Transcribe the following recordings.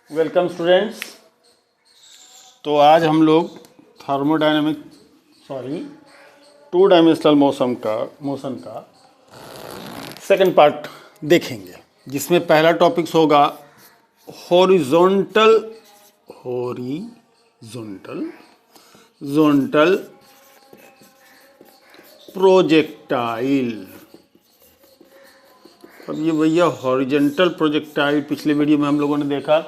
Welcome students. तो आज हम लोग थर्मोडायनेमिक टू डायमेंशनल मोशन का सेकंड पार्ट देखेंगे, जिसमें पहला टॉपिक्स होगा हॉरिजॉन्टल प्रोजेक्टाइल। अब ये भैया हॉरिजॉन्टल प्रोजेक्टाइल पिछले वीडियो में हम लोगों ने देखा,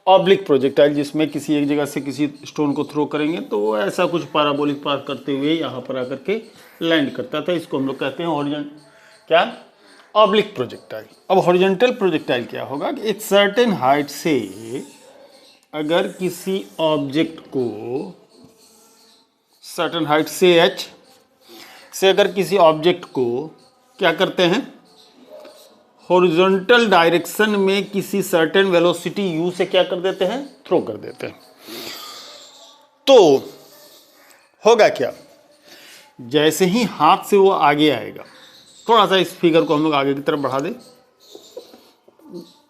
ऑब्लिक प्रोजेक्टाइल जिसमें किसी एक जगह से किसी स्टोन को थ्रो करेंगे तो वो ऐसा कुछ पैराबोलिक पार करते हुए यहाँ पर आकर के लैंड करता था। इसको हम लोग कहते हैं ऑब्लिक प्रोजेक्टाइल। अब हॉरिजॉन्टल प्रोजेक्टाइल क्या होगा कि एक सर्टेन हाइट से अगर किसी ऑब्जेक्ट को सर्टेन हाइट से h से अगर किसी ऑब्जेक्ट को क्या करते हैं, हॉरिजॉन्टल डायरेक्शन में किसी सर्टेन वेलोसिटी u से क्या कर देते हैं, थ्रो कर देते हैं। तो होगा क्या, जैसे ही हाथ से वो आगे आएगा, थोड़ा सा इस फिगर को हम लोग आगे की तरफ बढ़ा दें,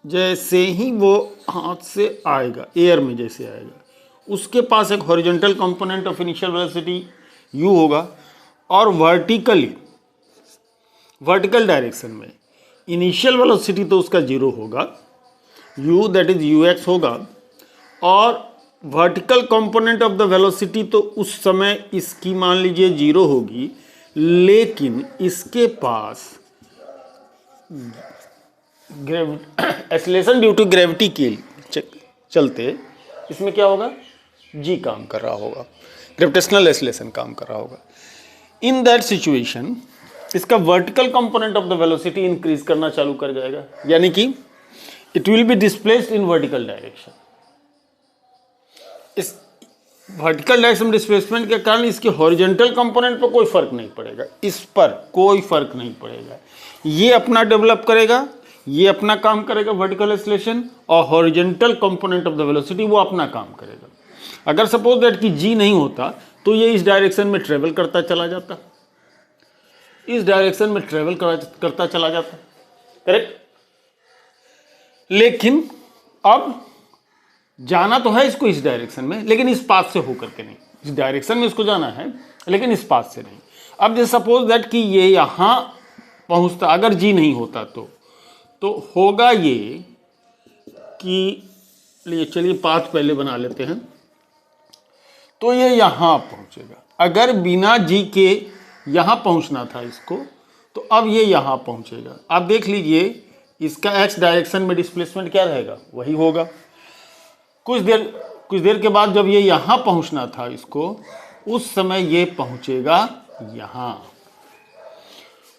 जैसे ही वो हाथ से आएगा, एयर में जैसे आएगा, उसके पास एक horizontal component of initial velocity u होगा और वर्टिकल डायरेक्शन में इनिशियल वेलोसिटी तो उसका जीरो होगा, u दैट इज ux होगा, और vertical component of the velocity तो उस समय इसकी मान लीजिए जीरो होगी, लेकिन इसके पास एक्सेलरेशन ड्यू टू ग्रेविटी के चलते इसमें क्या होगा, g काम कर रहा होगा, ग्रेविटेशनल एक्सेलरेशन काम कर रहा होगा। इन दैट सिचुएशन इसका vertical component of the velocity increase करना चालू कर जाएगा, यानी कि it will be displaced in vertical direction. इस वर्टिकल डायरेक्शन डिस्प्लेसमेंट के कारण इसके हॉरिजॉन्टल कंपोनेंट पर कोई फर्क नहीं पड़ेगा, इस पर कोई फर्क नहीं पड़ेगा। ये अपना डेवलप करेगा, ये अपना काम करेगा वर्टिकल एक्सेलरेशन, और horizontal component of the velocity वो अपना काम करेगा। अगर सपोज दैट कि जी नहीं होता तो ये इस डायरेक्शन में ट्रेवल करता चला जाता, इस डायरेक्शन में ट्रेवल करता चला जाता, करेक्ट। लेकिन अब जाना तो है इसको इस डायरेक्शन में, लेकिन इस पाथ से होकर के नहीं, इस डायरेक्शन में इसको जाना है लेकिन इस पाथ से नहीं। अब जैसे सपोज दैट कि ये यहाँ पहुँचता, अगर जी नहीं होता तो होगा ये कि चलिए पाथ पहले बना लेते हैं, तो ये यहाँ पहुँचेगा। अगर बिना जी के यहाँ पहुँचना था इसको, तो अब ये यहाँ पहुँचेगा। आप देख लीजिए इसका x डायरेक्शन में डिस्प्लेसमेंट क्या रहेगा, वही होगा। कुछ देर के बाद जब ये यहाँ पहुँचना था इसको, उस समय ये पहुँचेगा यहाँ।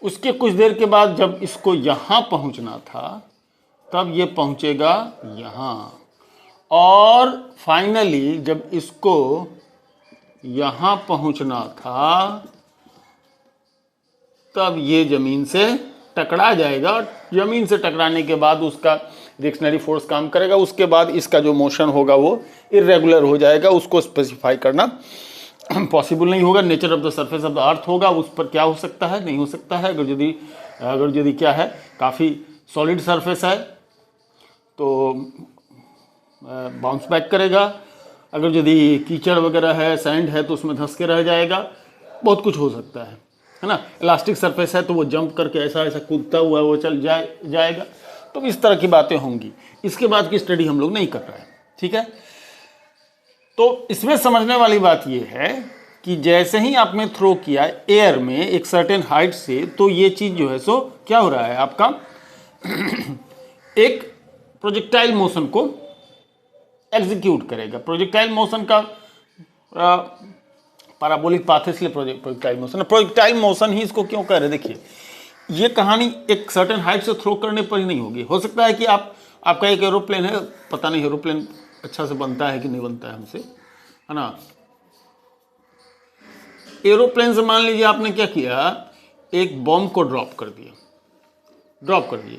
उसके कुछ देर के बाद जब इसको यहाँ पहुँचना था, तब ये पहुँचेगा यहाँ, और फाइनली जब इसको यहाँ पहुँचना था तब ये ज़मीन से टकरा जाएगा। ज़मीन से टकराने के बाद उसका रिएक्शनरी फोर्स काम करेगा, उसके बाद इसका जो मोशन होगा वो इरेगुलर हो जाएगा। उसको स्पेसिफाई करना पॉसिबल नहीं होगा। Nature of the surface of the earth होगा, उस पर क्या हो सकता है, नहीं हो सकता है। अगर यदि क्या है, काफ़ी सॉलिड सरफेस है तो बाउंस बैक करेगा। अगर यदि कीचड़ वगैरह है, सैंड है, तो उसमें धंस के रह जाएगा। बहुत कुछ हो सकता है ना। इलास्टिक सरफेस है तो वो जंप करके ऐसा कूदता हुआ वो चल जाएगा। तो इस तरह की बातें होंगी। इसके बाद की स्टडी हम लोग नहीं कर रहे हैं, ठीक है। तो इसमें समझने वाली बात ये है कि जैसे ही आपने थ्रो किया एयर में एक सर्टेन हाइट से, तो ये चीज़ जो है सो क्या हो रहा है, आपका एक प्रोजेक्टाइल मोशन को एग्जीक्यूट करेगा। प्रोजेक्टाइल मोशन का पैराबोलिक पाथ, इसलिए प्रोजेक्टाइल मोशन ही इसको क्यों कह रहे हैं। देखिए, ये कहानी एक सर्टेन हाइट से थ्रो करने पर ही नहीं होगी। हो सकता है कि आपका एक एरोप्लेन है, पता नहीं एरोप्लेन अच्छा से बनता है कि नहीं बनता है हमसे, है ना। एरोप्लेन से मान लीजिए आपने क्या किया, एक बॉम्ब को ड्रॉप कर दिए,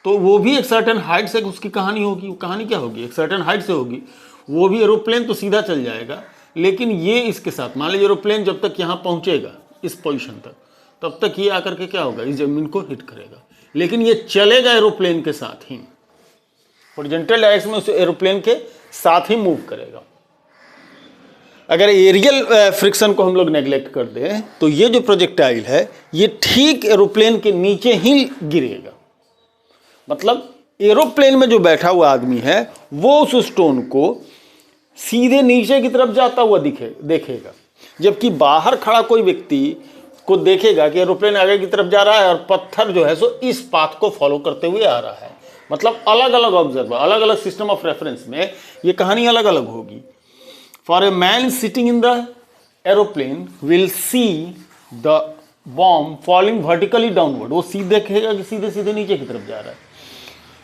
तो वो भी एक सर्टेन हाइट से उसकी कहानी होगी। कहानी क्या होगी, एक सर्टेन हाइट से होगी। वो भी एरोप्लेन तो सीधा चल जाएगा, लेकिन ये इसके साथ, मान लीजिए एरोप्लेन जब तक यहाँ पहुँचेगा इस पोजीशन तक, तब तक ये आकर के क्या होगा, इस जमीन को हिट करेगा। लेकिन ये चलेगा एरोप्लेन के साथ ही, हॉरिजॉन्टल डायरेक्शन में उस एरोप्लेन के साथ ही मूव करेगा। अगर एरियल फ्रिक्शन को हम लोग नेग्लेक्ट कर दें तो ये जो प्रोजेक्टाइल है ये ठीक एरोप्लेन के नीचे ही गिरेगा। मतलब एरोप्लेन में जो बैठा हुआ आदमी है वो उस स्टोन को सीधे नीचे की तरफ जाता हुआ देखेगा, जबकि बाहर खड़ा कोई व्यक्ति को देखेगा कि एरोप्लेन आगे की तरफ जा रहा है और पत्थर जो है सो इस पाथ को फॉलो करते हुए आ रहा है। मतलब अलग अलग ऑब्जर्वर, अलग अलग सिस्टम ऑफ रेफरेंस में ये कहानी अलग अलग होगी। For a man sitting in the aeroplane will see the bomb falling vertically downward, वो सीधे देखेगा कि सीधे सीधे नीचे की तरफ जा रहा है,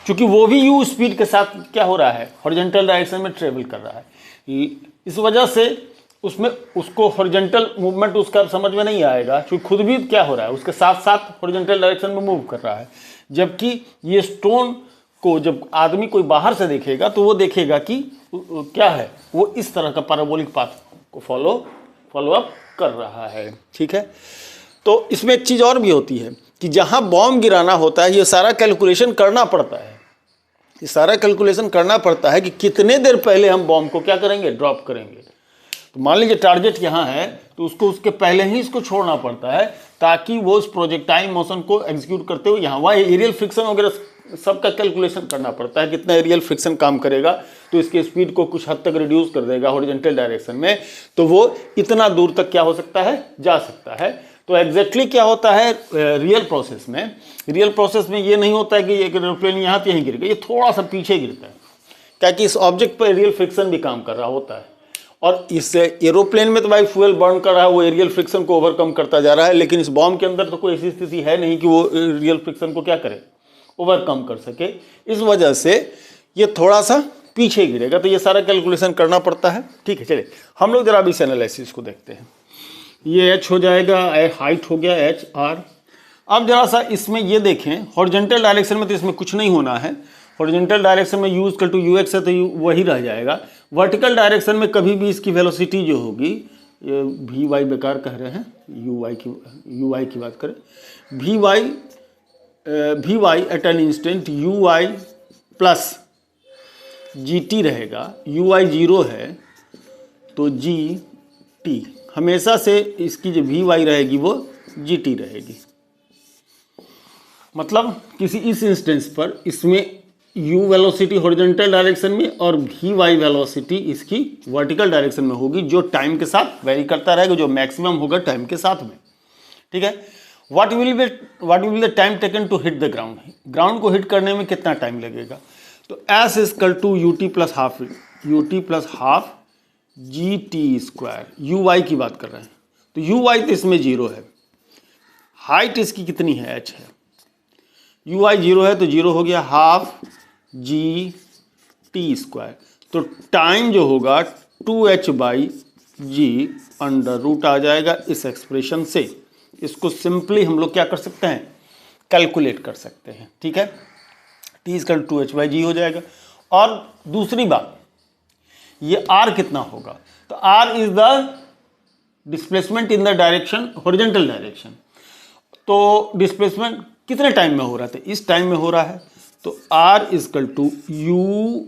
क्योंकि वो भी यू स्पीड के साथ क्या हो रहा है, हॉरिजॉन्टल डायरेक्शन में ट्रेवल कर रहा है। इस वजह से उसमें उसको हॉरिजॉन्टल मूवमेंट उसका समझ में नहीं आएगा, क्योंकि खुद भी क्या हो रहा है उसके साथ साथ हॉरिजॉन्टल डायरेक्शन में मूव कर रहा है। जबकि ये स्टोन को जब आदमी कोई बाहर से देखेगा तो वो देखेगा कि क्या है, वो इस तरह का पैराबोलिक पाथ को फॉलो अप कर रहा है। ठीक है, तो इसमें एक चीज़ और भी होती है कि जहाँ बॉम्ब गिराना होता है ये सारा कैलकुलेशन करना पड़ता है। ये सारा कैलकुलेशन करना पड़ता है कि कितने देर पहले हम बॉम्ब को क्या करेंगे, ड्रॉप करेंगे। तो मान लीजिए टारगेट यहाँ है तो उसको उसके पहले ही इसको छोड़ना पड़ता है ताकि वो उस प्रोजेक्टाइल मोशन को एग्जीक्यूट करते हुए यहाँ वहाँ एरियल फ्रिक्शन वगैरह सबका कैलकुलेशन करना पड़ता है, कितना एरियल फ्रिक्शन काम करेगा तो इसके स्पीड को कुछ हद तक रिड्यूस कर देगा हॉरिजॉन्टल डायरेक्शन में, तो वो इतना दूर तक क्या हो सकता है, जा सकता है। तो एग्जैक्टली क्या होता है रियल प्रोसेस में ये नहीं होता है कि एक एरोप्लेन यहाँ पे यहीं गिर गया, ये थोड़ा सा पीछे गिरता है, ताकि इस ऑब्जेक्ट पर एरियल फ्रिक्शन भी काम कर रहा होता है। और इस एरोप्लेन में तो भाई फ्यूल बर्न कर रहा है, वो एरियल फ्रिक्शन को ओवरकम करता जा रहा है, लेकिन इस बॉम्ब के अंदर तो कोई ऐसी स्थिति है नहीं कि वो रियल फ्रिक्शन को क्या करे, ओवरकम कर सके। इस वजह से ये थोड़ा सा पीछे गिरेगा, तो ये सारा कैलकुलेशन करना पड़ता है। ठीक है, चलिए हम लोग जरा अभी इस एनालिसिस को देखते हैं। ये एच हो जाएगा, हाइट हो गया एच आर। अब जरा सा इसमें ये देखें, हॉरिजॉन्टल डायरेक्शन में तो इसमें कुछ नहीं होना है, हॉरिजॉन्टल डायरेक्शन में u equal to u x है तो वही रह जाएगा। वर्टिकल डायरेक्शन में कभी भी इसकी वेलोसिटी जो होगी, ये वी वाई बेकार कह रहे हैं, यू वाई की बात करें, v y at an instant u y plus g t रहेगा। यू वाई 0 है तो जी टी हमेशा से इसकी जो वी वाई रहेगी वो जी टी रहेगी। मतलब किसी इस इंस्टेंस पर इसमें u वेलोसिटी हॉरिजॉन्टल डायरेक्शन में और वी वाई वेलोसिटी इसकी वर्टिकल डायरेक्शन में होगी, जो टाइम के साथ वेरी करता रहेगा, जो मैक्सिमम होगा टाइम के साथ में। ठीक है, what will the time taken to hit the ground, ground को हिट करने में कितना टाइम लगेगा। तो s equal to u t plus half g t square, u y की बात कर रहे हैं तो यू वाई तो इसमें 0 है, हाइट इसकी कितनी है, h है, यू वाई 0 है तो 0 हो गया हाफ जी टी स्क्वायर। तो टाइम जो होगा 2h by g under root आ जाएगा इस एक्सप्रेशन से। इसको सिंपली हम लोग क्या कर सकते हैं, कैलकुलेट कर सकते हैं। ठीक है, t equal to 2h by g हो जाएगा। और दूसरी बात, ये r कितना होगा, तो r is the displacement in the direction horizontal direction. तो डिस्प्लेसमेंट कितने टाइम में हो रहा था, इस टाइम में हो रहा है, तो r equal to u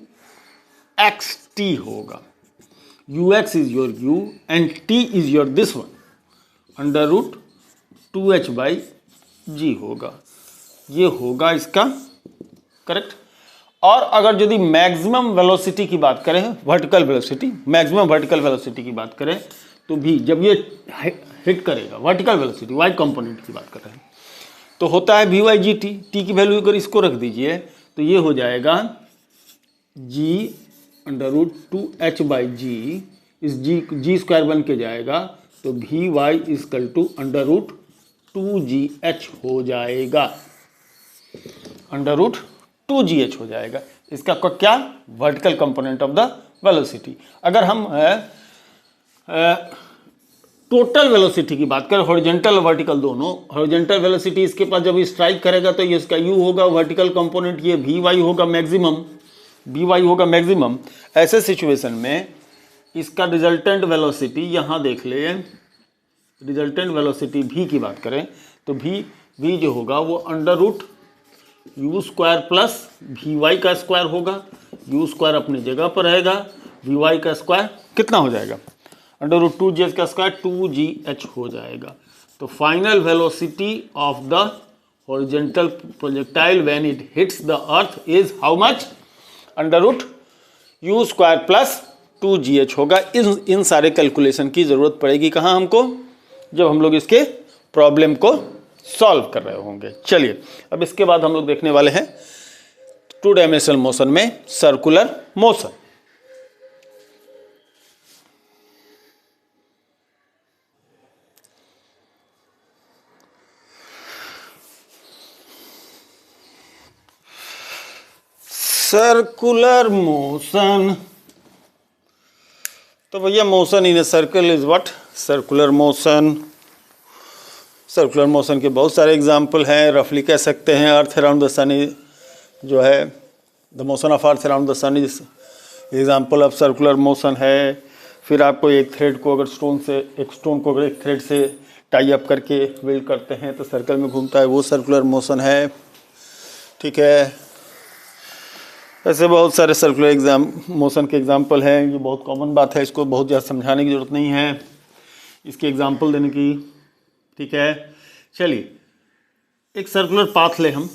x t होगा। U x is your u and t is your this one, under root 2h by g होगा, ये होगा इसका करेक्ट। और अगर यदि मैक्सिमम वेलोसिटी की बात करें, vertical velocity, maximum vertical velocity की बात करें, तो भी जब ये हिट करेगा, वर्टिकल वेलोसिटी वाई कंपोनेंट की बात कर रहे हैं, तो होता है v y g t. T की वैल्यू अगर इसको रख दीजिए तो ये हो जाएगा g under root 2h by g, इस जी स्क्वायर बन के जाएगा, तो v y equal to under root 2gh हो जाएगा, अंडर रूट 2gh हो जाएगा। इसका क्या, vertical component of the velocity. अगर हम टोटल वेलोसिटी की बात करें, हॉरिजॉन्टल और वर्टिकल दोनों, हॉरिजॉन्टल वेलोसिटी इसके पास जब स्ट्राइक करेगा तो ये इसका u होगा, वर्टिकल कंपोनेंट ये वी वाई होगा मैक्सिमम। ऐसे सिचुएशन में इसका रिजल्टेंट वेलोसिटी यहाँ देख ले, रिजल्टेंट वेलोसिटी v की बात करें तो v जो होगा वो under root u square plus v y का स्क्वायर होगा, यू स्क्वायर अपनी जगह पर रहेगा, वी वाई का स्क्वायर कितना हो जाएगा, अंडर रूट 2gh का स्क्वायर 2gh हो जाएगा। तो final velocity of the horizontal projectile when it hits the earth is how much, under root u square plus 2gh होगा। इन सारे कैलकुलेशन की ज़रूरत पड़ेगी कहाँ हमको, जब हम लोग इसके प्रॉब्लम को सॉल्व कर रहे होंगे। चलिए अब इसके बाद हम लोग देखने वाले हैं 2 डायमेंशनल मोशन में सर्कुलर मोशन। सर्कुलर मोशन, तो भैया motion in a circle is what, circular motion. Circular motion के बहुत सारे एग्जाम्पल हैं, रफली कह सकते हैं अर्थ अराउंड द सन जो है the motion of earth around the sun is example of circular motion है। फिर आपको एक थ्रेड को अगर स्टोन को अगर एक थ्रेड से टाई अप करके वेल्ड करते हैं तो सर्कल में घूमता है, वो सर्कुलर मोशन है। ठीक है, ऐसे बहुत सारे सर्कुलर मोशन के एग्जाम्पल हैं, ये बहुत कॉमन बात है, इसको बहुत ज़्यादा समझाने की ज़रूरत नहीं है, इसके एग्जाम्पल देने की। ठीक है, चलिए एक सर्कुलर पाथ ले हम,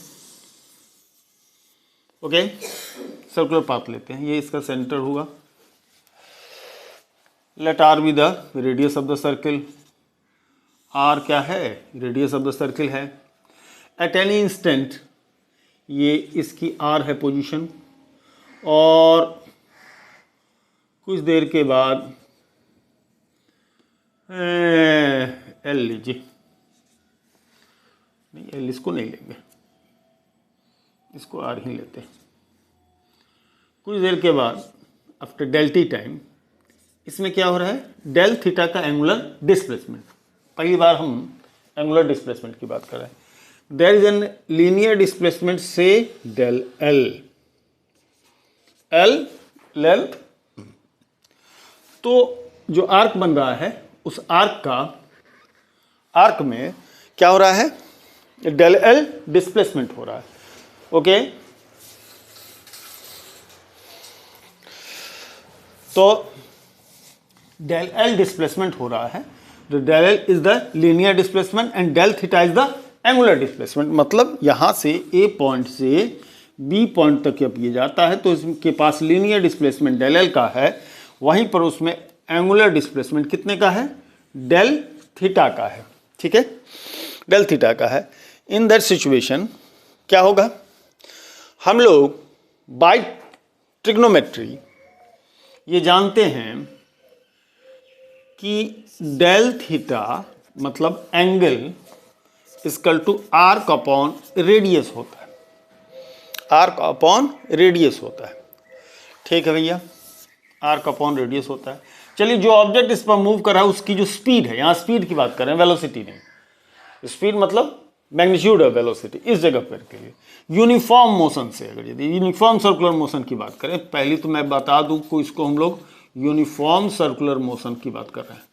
ओके, सर्कुलर पाथ लेते हैं, ये इसका सेंटर होगा। Let r be the radius of the circle, r क्या है, रेडियस ऑफ द सर्किल है। एट एनी इंस्टेंट ये इसकी आर है पोजीशन, और कुछ देर के बाद एल लीजिए, नहीं एल इसको नहीं लेंगे, इसको आर ही लेते हैं। कुछ देर के बाद आफ्टर डेल टी टाइम इसमें क्या हो रहा है, डेल थीटा का एंगुलर डिस्प्लेसमेंट। पहली बार हम एंगुलर डिस्प्लेसमेंट की बात कर रहे हैं। There is an linear displacement से डेल एल, एल लेंथ। तो जो आर्क बन रहा है उस आर्क में क्या हो रहा है, डेल एल डिस्प्लेसमेंट हो रहा है। ओके, तो डेल एल डिस्प्लेसमेंट हो रहा है, del l is the linear displacement and del theta is the angular displacement. मतलब यहां से ए पॉइंट से बी पॉइंट तक जब ये जाता है तो इसके पास लीनियर डिस्प्लेसमेंट डेल एल का है, वहीं पर उसमें एंगुलर डिस्प्लेसमेंट कितने का है, डेल थीटा का है। ठीक है, डेल थीटा का है। इन दैट सिचुएशन क्या होगा, हम लोग बाय ट्रिग्नोमेट्री ये जानते हैं कि डेल थीटा मतलब angle equal to arc upon radius होता है, आर्क अपॉन रेडियस होता है। ठीक है भैया, आर्क अपॉन रेडियस होता है। चलिए जो ऑब्जेक्ट इस पर मूव कर रहा है उसकी जो स्पीड है, यहाँ स्पीड की बात कर रहे हैं, वेलोसिटी नहीं। स्पीड मतलब मैग्नीट्यूड ऑफ वेलोसिटी इस जगह पर के लिए यूनिफॉर्म मोशन से, अगर यदि यूनिफॉर्म सर्कुलर मोशन की बात करें, पहले तो मैं बता दूं को इसको हम लोग यूनिफॉर्म सर्कुलर मोशन की बात कर रहे हैं,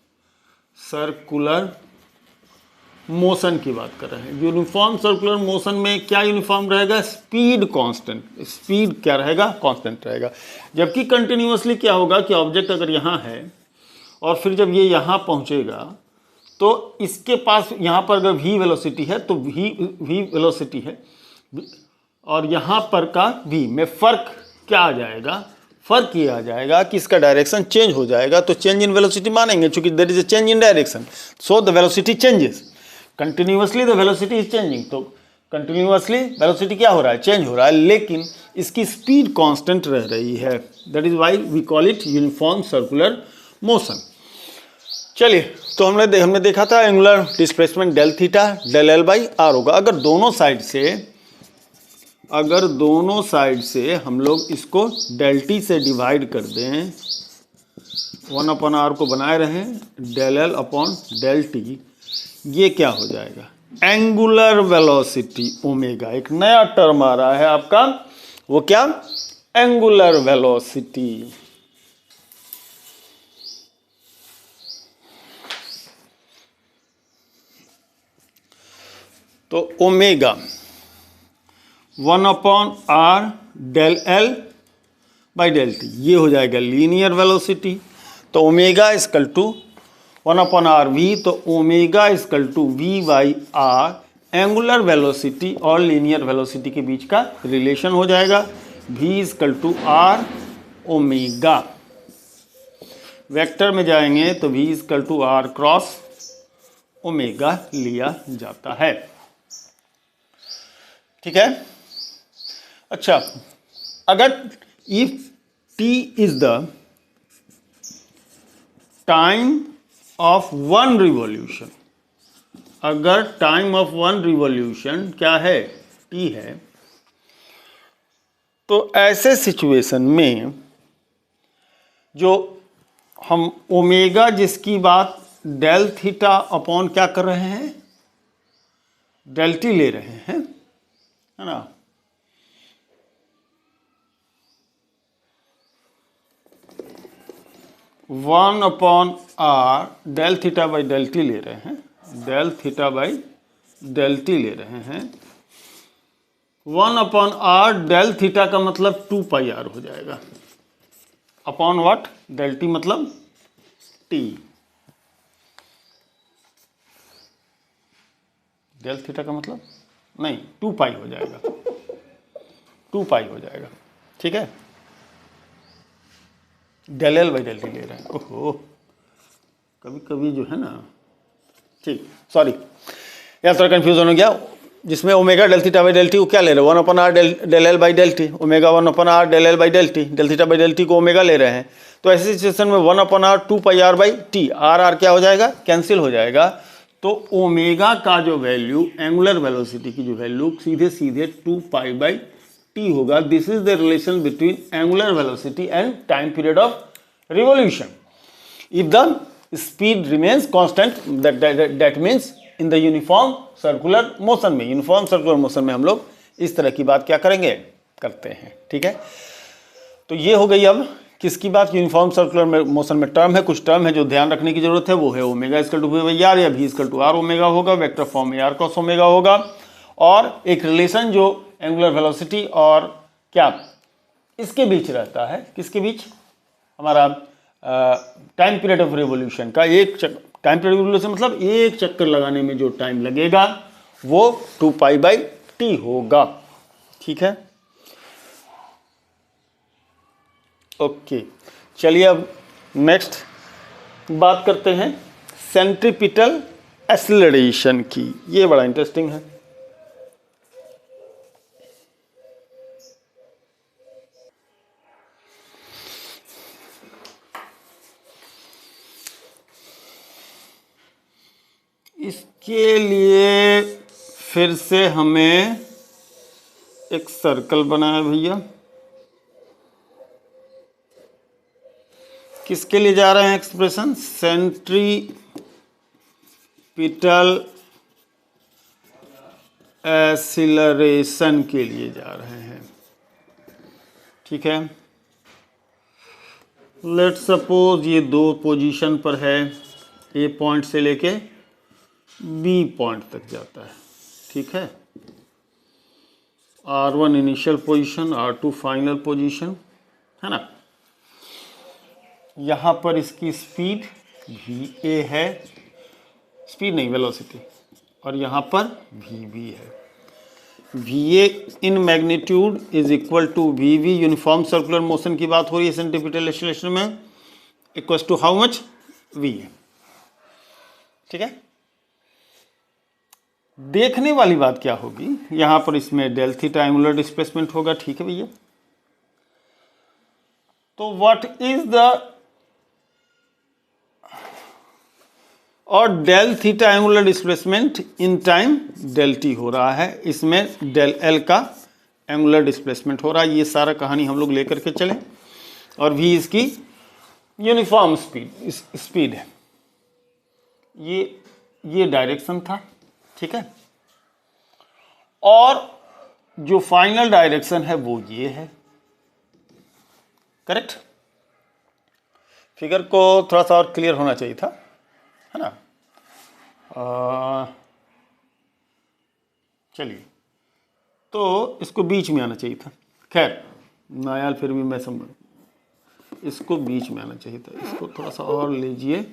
सर्कुलर मोशन की बात कर रहे हैं। यूनिफॉर्म सर्कुलर मोशन में क्या यूनिफॉर्म रहेगा, स्पीड कांस्टेंट, स्पीड क्या रहेगा, कांस्टेंट रहेगा। जबकि कंटिन्यूअसली क्या होगा कि ऑब्जेक्ट अगर यहाँ है और फिर जब ये यहाँ पहुँचेगा तो इसके पास यहाँ पर अगर v वेलोसिटी है तो v वेलोसिटी है, और यहाँ पर का v में फ़र्क क्या आ जाएगा, फ़र्क ये आ जाएगा कि इसका डायरेक्शन चेंज हो जाएगा। तो चेंज इन वेलोसिटी मानेंगे, चूंकि there is a change in direction, so the velocity changes continuously, the velocity is changing. तो कंटिन्यूअसली वेलोसिटी क्या हो रहा है, चेंज हो रहा है, लेकिन इसकी स्पीड कांस्टेंट रह रही है। That is why we call it uniform circular motion. चलिए, तो हमने देखा था angular displacement del theta del l by r होगा। अगर दोनों साइड से हम लोग इसको डेल टी से डिवाइड कर दें, 1 अपॉन आर को बनाए रहें, del l upon del t, ये क्या हो जाएगा, एंगुलर वेलोसिटी ओमेगा। एक नया टर्म आ रहा है आपका, वो क्या, एंगुलर वेलोसिटी। तो omega 1/r del L by del t, ये हो जाएगा लीनियर वेलोसिटी। तो ओमेगा इजकल टू 1/rv, तो omega equal to v by r angular velocity और लीनियर वेलोसिटी के बीच का रिलेशन हो जाएगा। v equal to r omega, vector में जाएंगे तो v equal to r cross omega लिया जाता है। ठीक है। अच्छा, अगर if t is the time of one revolution, अगर टाइम ऑफ वन रिवॉल्यूशन क्या है, t है, तो ऐसे सिचुएशन में जो हम ओमेगा जिसकी बात डेल थीटा अपॉन क्या कर रहे हैं, डेल टी ले रहे हैं, है ना। One upon r del theta by del t ले रहे हैं, del theta by del t ले रहे हैं। 1/r डेल थीटा का मतलब 2πr हो जाएगा, अपॉन व्हाट, डेल टी मतलब t, डेल थीटा का मतलब नहीं 2π हो जाएगा, 2π हो जाएगा। ठीक है, del l by del t ले रहे हैं। ओहो, कभी कभी जो है ना, ठीक, सॉरी यार थोड़ा कन्फ्यूजन हो गया। जिसमें omega del theta by del t को क्या ले रहे हैं, 1/r del l by del t, omega 1/r del l by del t, del theta by del t को ओमेगा ले रहे हैं। तो ऐसी सिचुएशन में 1/r 2πr by T, are क्या हो जाएगा, कैंसिल हो जाएगा। तो ओमेगा का जो वैल्यू, एंगुलर वेलोसिटी की जो वैल्यू सीधे सीधे 2π बाई टी होगा। This is the relation between angular velocity and time period of revolution. If the speed remains constant, that means in the uniform circular motion में, uniform circular motion में हम लोग इस तरह की बात क्या करेंगे, करते हैं। ठीक है, तो ये हो गई अब किसकी बात, यूनिफॉर्म सर्कुलर मोशन में टर्म है, कुछ टर्म है जो ध्यान रखने की जरूरत है, वो है omega equal to v by r या v equal to r omega होगा, वेक्टर फॉर्म में आर क्रॉस ओमेगा होगा। और एक रिलेशन जो एंगुलर वेलोसिटी और क्या इसके बीच रहता है, किसके बीच, हमारा टाइम पीरियड ऑफ रिवॉल्यूशन का, एक टाइम पीरियड रिवॉल्यूशन मतलब एक चक्कर लगाने में जो टाइम लगेगा वो 2π बाई टी होगा। ठीक है, ओके, चलिए अब नेक्स्ट बात करते हैं सेंट्रीपिटल एक्सीलरेशन की। ये बड़ा इंटरेस्टिंग है। इसके लिए फिर से हमें एक सर्कल बनाया भैया। किसके लिए जा रहे हैं एक्सप्रेशन, सेंट्रीपिटल एक्सीलरेशन के लिए जा रहे हैं। ठीक है, लेट सपोज ये दो पोजीशन पर है, ए पॉइंट से लेके बी पॉइंट तक जाता है। ठीक है, R1 initial position, R2 final position, है ना। यहाँ पर इसकी स्पीड va है, स्पीड नहीं वेलोसिटी, और यहाँ पर vb है। va in magnitude is equal to vv, uniform circular motion की बात हो रही है सेंट्रीपिटल एक्सीलरेशन में, equal to how much, v। ठीक है, देखने वाली बात क्या होगी, यहाँ पर इसमें डेल थीटा एंगुलर डिस्प्लेसमेंट होगा। ठीक है भैया, तो व्हाट इज द, और del theta angular displacement in time del T हो रहा है, इसमें डेल एल का एंगुलर डिस्प्लेसमेंट हो रहा है। ये सारा कहानी हम लोग लेकर के चले, और भी इसकी यूनिफॉर्म स्पीड है। ये डायरेक्शन था। ठीक है, और जो फाइनल डायरेक्शन है वो ये है। करेक्ट, फिगर को थोड़ा सा और क्लियर होना चाहिए था, है ना। चलिए तो इसको बीच में आना चाहिए था। खैर नायाल फिर भी मैं समझ, इसको बीच में आना चाहिए था। इसको थोड़ा सा और लीजिए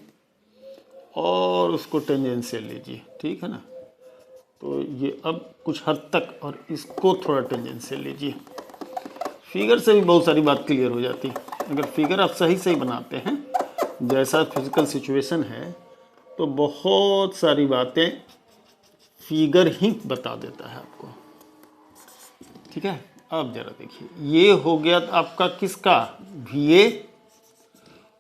और उसको टेंजेंशियल लीजिए, ठीक है ना। तो ये अब कुछ हद तक, और इसको थोड़ा टेंजेंशियल लीजिए। फिगर से भी बहुत सारी बात क्लियर हो जाती है। अगर फिगर आप सही सही बनाते हैं, जैसा फिजिकल सिचुएशन है, तो बहुत सारी बातें फिगर ही बता देता है आपको, ठीक है। अब जरा देखिए, ये हो गया आपका किसका, VA,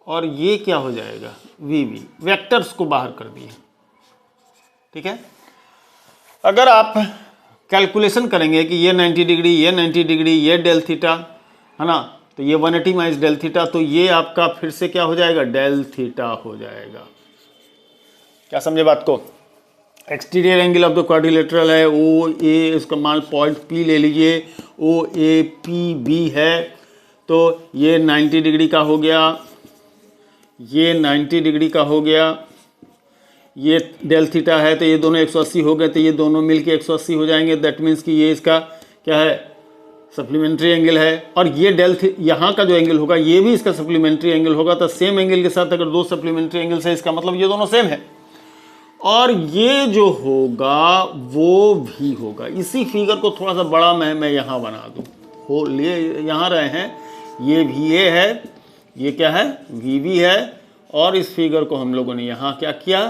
और ये क्या हो जाएगा, VB। वेक्टर्स को बाहर कर दिए, ठीक है। अगर आप कैलकुलेशन करेंगे कि ये 90 डिग्री, ये 90 डिग्री, ये डेल थीटा, है ना, तो ये 180 माइनस डेल थीटा, तो ये आपका फिर से क्या हो जाएगा, डेल थीटा हो जाएगा। क्या समझे बात को। Exterior angle of the quadrilateral है OA, इसका मान पॉइंट P ले लीजिए, OAPB है, तो ये 90 डिग्री का हो गया, ये 90 डिग्री का हो गया, ये डेल थीटा है, तो ये दोनों 180 हो गए, तो ये दोनों मिलके 180 हो जाएंगे। दैट मीन्स कि ये इसका क्या है, सप्लीमेंट्री एंगल है। और ये यहाँ का जो एंगल होगा ये भी इसका सप्लीमेंट्री एंगल होगा। तो सेम एंगल के साथ अगर दो सप्लीमेंट्री एंगल्स है, इसका मतलब ये दोनों सेम है। और ये जो होगा वो भी होगा। इसी फिगर को थोड़ा सा बड़ा मैं यहाँ बना दूँ, हो लिए यहाँ रहे हैं, ये VA है, ये क्या है, VB है, और इस फिगर को हम लोगों ने यहाँ क्या किया,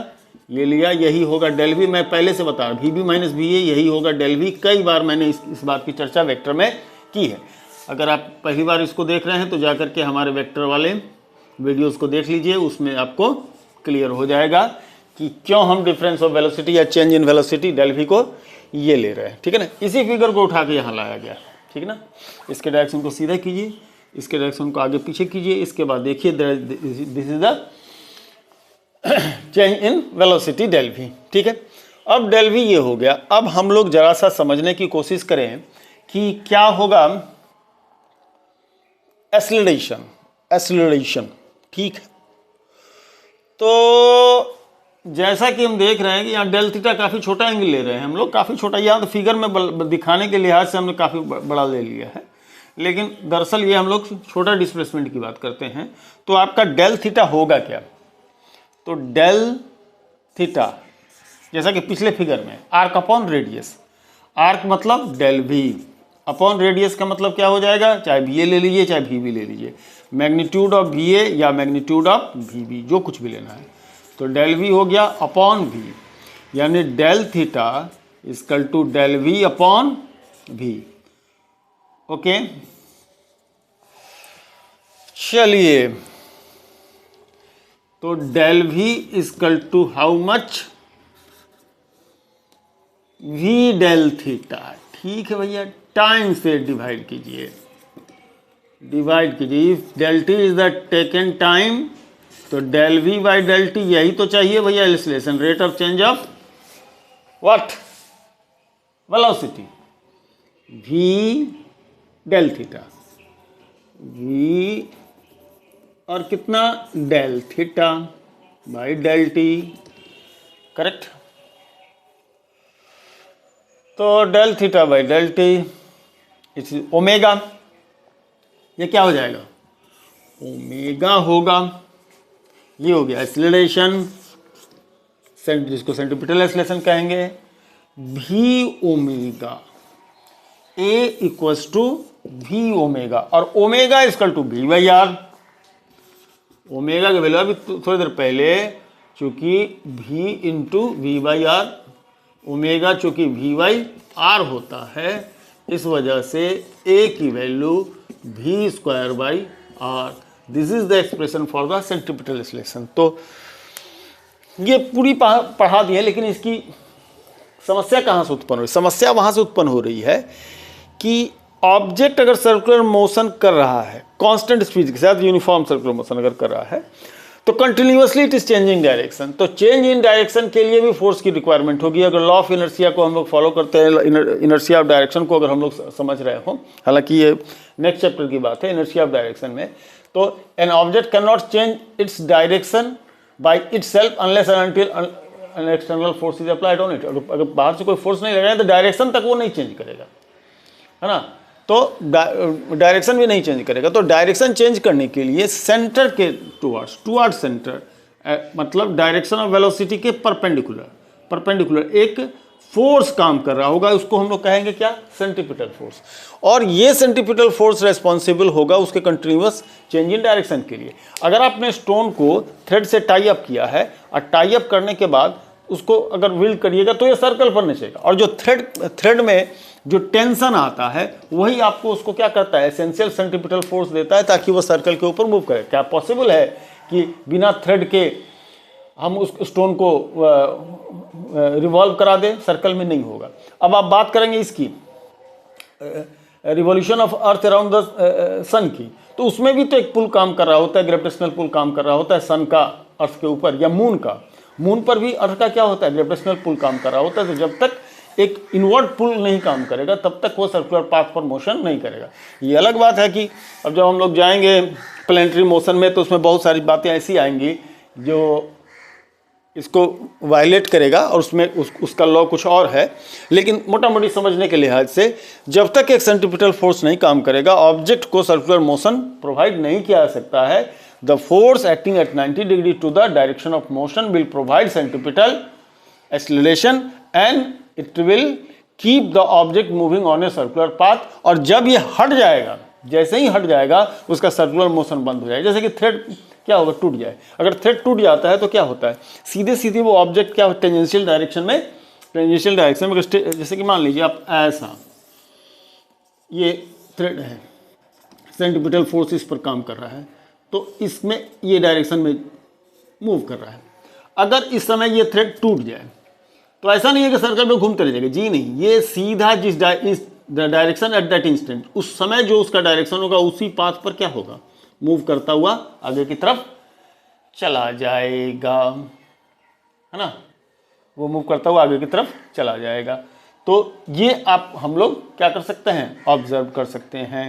ये लिया, यही होगा डेल V। मैं पहले से बता रहा, VB माइनस VA यही होगा डेल V। कई बार मैंने इस बात की चर्चा वेक्टर में की है। अगर आप पहली बार इसको देख रहे हैं तो जाकर के हमारे वेक्टर वाले वीडियोस को देख लीजिए, उसमें आपको क्लियर हो जाएगा कि क्यों हम डिफरेंस ऑफ वेलोसिटी या change in velocity del V को ये ले रहे हैं, ठीक है ना। इसी फिगर को उठा के यहाँ लाया गया, ठीक है ना। इसके डायरेक्शन को सीधा कीजिए, इसके डायरेक्शन को आगे पीछे कीजिए, इसके बाद देखिए this is the change in velocity del V, ठीक है। अब डेल V ये हो गया। अब हम लोग जरा सा समझने की कोशिश करें कि क्या होगा एक्सीलरेशन, ठीक है। तो जैसा कि हम देख रहे हैं कि यहाँ डेल थीटा काफ़ी छोटा एंगल ले रहे हैं हम लोग, काफ़ी छोटा। यहाँ तो फिगर में दिखाने के लिहाज से हमने काफ़ी बड़ा ले लिया है, लेकिन दरअसल ये हम लोग छोटा डिस्प्लेसमेंट की बात करते हैं। तो आपका डेल थीटा होगा क्या, तो डेल थीटा जैसा कि पिछले फिगर में आर्क अपॉन रेडियस, आर्क मतलब डेल V अपॉन रेडियस का मतलब क्या हो जाएगा, चाहे VA ले लीजिए चाहे VB ले लीजिए, मैग्नीट्यूड ऑफ VA या मैग्नीट्यूड ऑफ VB, जो कुछ भी लेना है। तो डेल V हो गया अपॉन V, यानी del theta equal to del V upon V। Okay, चलिए, तो del V equal to how much, V del theta, ठीक है भैया। टाइम से डिवाइड कीजिए, if del t is the taken time, तो del V by del t यही तो चाहिए भैया, acceleration, rate of change of what, velocity, V del theta, V और कितना, del theta by del t, correct. तो del theta by del T it's omega, ये क्या हो जाएगा, ओमेगा होगा। ये हो गया एक्सीलरेशन, जिसको सेंट्रीपिटल एक्सीलरेशन कहेंगे, V omega, A equals to V omega, और omega equal to V by R। Omega की वैल्यू अभी थोड़ी देर पहले, चूंकि V into V by R, omega चूंकि V बाई R होता है, इस वजह से A की value V square by R। This is the expression for the centripetal acceleration. तो ये पूरी पढ़ा दी है, लेकिन इसकी समस्या कहाँ से उत्पन्न हो रही है, समस्या वहाँ से उत्पन्न हो रही है कि ऑब्जेक्ट अगर सर्कुलर मोशन कर रहा है कांस्टेंट स्पीड के साथ, यूनिफॉर्म सर्कुलर मोशन अगर कर रहा है, तो continuously it is changing direction. तो चेंज इन डायरेक्शन के लिए भी फोर्स की रिक्वायरमेंट होगी। अगर लॉ ऑफ इनर्शिया को हम लोग फॉलो करते हैं, इनर्शिया ऑफ डायरेक्शन को अगर हम लोग समझ रहे हो, हालांकि ये नेक्स्ट चैप्टर की बात है इनर्शिया ऑफ डायरेक्शन में, तो an object can not change its direction by itself unless and until an external force is applied on it. अगर बाहर से कोई फोर्स नहीं लगाए तो डायरेक्शन तक वो नहीं चेंज करेगा, है ना, तो डायरेक्शन भी नहीं चेंज करेगा। तो डायरेक्शन चेंज करने के लिए सेंटर के टुवर्ड्स सेंटर, मतलब डायरेक्शन ऑफ वेलोसिटी के परपेंडिकुलर एक फोर्स काम कर रहा होगा, उसको हम लोग कहेंगे क्या, सेंट्रीपिटल फोर्स। और ये सेंट्रीपिटल फोर्स रेस्पॉन्सिबल होगा उसके कंटिन्यूअस चेंज इन डायरेक्शन के लिए। अगर आपने स्टोन को थ्रेड से टाई अप किया है और टाई अप करने के बाद उसको अगर विल्ड करिएगा तो ये सर्कल पर नचेगा, और जो थ्रेड में जो टेंशन आता है वही आपको उसको क्या करता है, एसेंशियल सेंट्रीपिटल फोर्स देता है ताकि वो सर्कल के ऊपर मूव करे। क्या पॉसिबल है कि बिना थ्रेड के हम उस स्टोन को रिवॉल्व करा दें? सर्कल में नहीं होगा। अब आप बात करेंगे इसकी revolution of earth around the sun की, तो उसमें भी तो एक पुल काम कर रहा होता है, ग्रेविटेशनल पुल काम कर रहा होता है सन का अर्थ के ऊपर, या मून का। मून पर भी अर्थ का क्या होता है, ग्रेविटेशनल पुल काम कर रहा होता है। तो जब तक एक इनवर्ट पुल नहीं काम करेगा तब तक वो सर्कुलर पाथ पर मोशन नहीं करेगा। ये अलग बात है कि अब जब हम लोग जाएंगे प्लैनेटरी मोशन में तो उसमें बहुत सारी बातें ऐसी आएंगी जो इसको वायलेट करेगा, और उसमें उसका लॉ कुछ और है। लेकिन मोटा मोटी समझने के लिहाज से जब तक एक सेंट्रीपिटल फोर्स नहीं काम करेगा ऑब्जेक्ट को सर्कुलर मोशन प्रोवाइड नहीं किया जा सकता है। The force acting at 90 degree to the direction of motion will provide centripetal acceleration and it will keep the object moving on a circular path. और जब ये हट जाएगा, जैसे ही हट जाएगा उसका सर्कुलर मोशन बंद हो जाएगा। जैसे कि थ्रेड क्या होगा, टूट जाए। अगर थ्रेड टूट जाता है तो क्या होता है, सीधे सीधे वो ऑब्जेक्ट क्या टेंजेंशियल डायरेक्शन में जैसे कि मान लीजिए आप ऐसा, ये थ्रेड है, सेंट्रीपिटल फोर्स इस पर काम कर रहा है तो इसमें ये डायरेक्शन में मूव कर रहा है। अगर इस समय ये थ्रेड टूट जाए तो ऐसा नहीं है कि सर्कल में घूमते रहेगा, जी नहीं, ये सीधा जिस डायरेक्शन एट दैट इंस्टेंट, उस समय जो उसका डायरेक्शन होगा उसी पाथ पर क्या होगा, मूव करता हुआ आगे की तरफ चला जाएगा, है ना, वो मूव करता हुआ आगे की तरफ चला जाएगा। तो ये आप हम लोग क्या कर सकते हैं, ऑब्जर्व कर सकते हैं।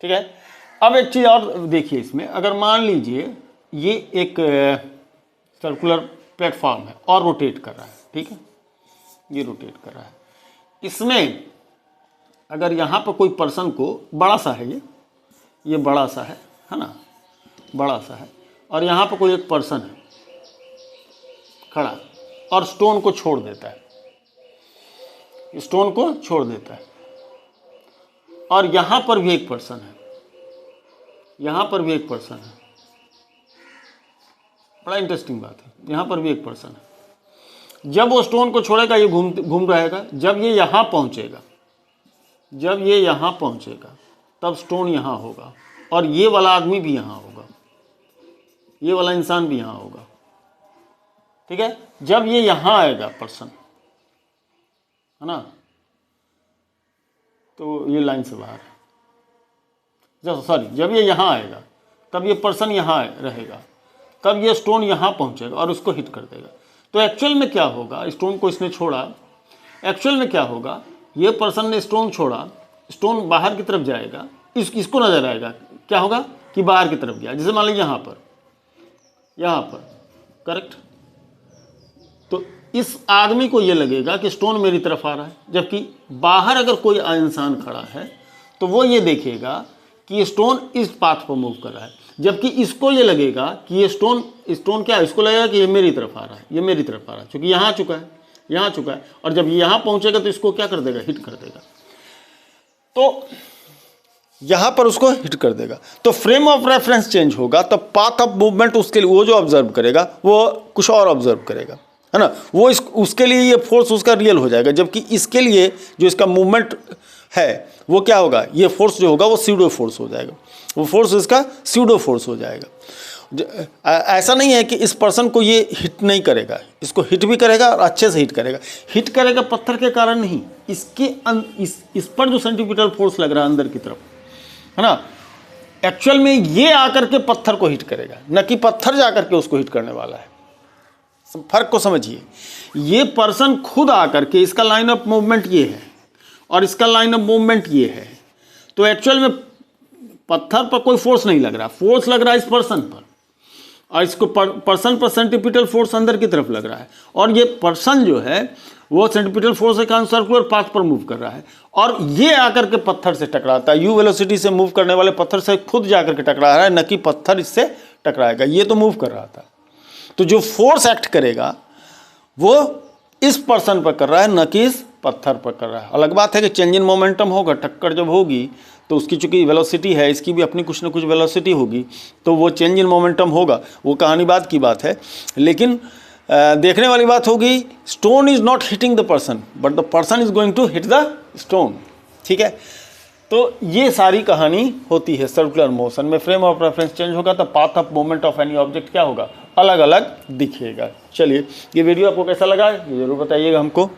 ठीक है। अब एक चीज़ और देखिए इसमें, अगर मान लीजिए ये एक सर्कुलर प्लेटफॉर्म है और रोटेट कर रहा है, ठीक है, ये रोटेट कर रहा है, इसमें अगर यहाँ पर कोई पर्सन को, बड़ा सा है ये बड़ा सा है ना, बड़ा सा है, और यहाँ पर कोई एक पर्सन है खड़ा और स्टोन को छोड़ देता है, स्टोन को छोड़ देता है, और यहाँ पर भी एक पर्सन है, यहाँ पर भी एक पर्सन है, बड़ा इंटरेस्टिंग बात है, यहाँ पर भी एक पर्सन है। जब वो स्टोन को छोड़ेगा ये घूम रहेगा, जब ये यहाँ पहुँचेगा, जब ये यहाँ पहुँचेगा तब स्टोन यहाँ होगा, और ये वाला आदमी भी यहाँ होगा, ये वाला इंसान भी यहाँ होगा। ठीक है। जब ये यहाँ आएगा पर्सन, है ना, तो ये लाइन से बाहर है, जब ये यहाँ आएगा तब ये पर्सन यहाँ रहेगा, तब ये स्टोन यहाँ पहुँचेगा और उसको हिट कर देगा। तो एक्चुअल में क्या होगा, स्टोन को इसने छोड़ा, एक्चुअल में क्या होगा, ये पर्सन ने स्टोन छोड़ा, स्टोन बाहर की तरफ जाएगा, इसको नजर आएगा क्या होगा कि बाहर की तरफ गया। जैसे मान लीजिए यहाँ पर करेक्ट, तो इस आदमी को ये लगेगा कि स्टोन मेरी तरफ आ रहा है, जबकि बाहर अगर कोई इंसान खड़ा है तो वो ये देखेगा कि ये स्टोन इस पाथ पर मूव कर रहा है, जबकि इसको ये लगेगा कि ये स्टोन क्या है, इसको लगेगा कि ये मेरी तरफ आ रहा है, ये मेरी तरफ आ रहा है, क्योंकि यहाँ आ चुका है, और जब यहाँ पहुँचेगा तो इसको क्या कर देगा, हिट कर देगा, तो यहाँ पर उसको हिट कर देगा। तो फ्रेम ऑफ रेफरेंस चेंज होगा, तो पाथ ऑफ मूवमेंट उसके लिए, वो जो ऑब्जर्व करेगा वो कुछ और ऑब्जर्व करेगा, है ना, वो उसके लिए ये फोर्स उसका रियल हो जाएगा, जबकि इसके लिए जो इसका मूवमेंट है वो क्या होगा, ये फोर्स जो होगा वो स्यूडो फोर्स हो जाएगा, वो फोर्स इसका स्यूडो फोर्स हो जाएगा। ऐसा नहीं है कि इस पर्सन को ये हिट नहीं करेगा, इसको हिट भी करेगा और अच्छे से हिट करेगा पत्थर के कारण नहीं, इसके इस पर जो सेंट्रीपिटल फोर्स लग रहा है अंदर की तरफ, है ना, एक्चुअल में ये आकर के पत्थर को हिट करेगा, न कि पत्थर जाकर के उसको हिट करने वाला है। फर्क को समझिए, ये पर्सन खुद आकर के, इसका लाइन ऑफ मूवमेंट ये है और इसका लाइन ऑफ मूवमेंट ये है, तो एक्चुअल में पत्थर पर कोई फोर्स नहीं लग रहा, फोर्स लग रहा है इस पर्सन पर, और इसको पर्सन पर सेंट्रीपिटल फोर्स अंदर की तरफ लग रहा है, और ये पर्सन जो है वो सेंट्रीपिटल फोर्स के कारण सर्कुलर पाथ पर मूव कर रहा है, और ये आकर के पत्थर से टकराता है। यू वेलोसिटी से मूव करने वाले पत्थर से खुद जाकर के टकरा रहा है, न कि पत्थर इससे टकराएगा। ये तो मूव कर रहा था, तो जो फोर्स एक्ट करेगा वो इस पर्सन पर कर रहा है, न कि इस पत्थर पर कर रहा है। अलग बात है कि चेंज इन मोमेंटम होगा, टक्कर जब होगी तो उसकी चूंकि वेलोसिटी है, इसकी भी अपनी कुछ ना कुछ वेलोसिटी होगी, तो वो चेंज इन मोमेंटम होगा। वो कहानी बात की बात है, लेकिन देखने वाली बात होगी stone is not hitting the person but the person is going to hit the stone. ठीक है, तो ये सारी कहानी होती है सर्कुलर मोशन में। फ्रेम ऑफ रेफरेंस चेंज होगा तो path of movement of any object क्या होगा, अलग अलग दिखेगा। चलिए, ये वीडियो आपको कैसा लगा ये जरूर बताइएगा हमको।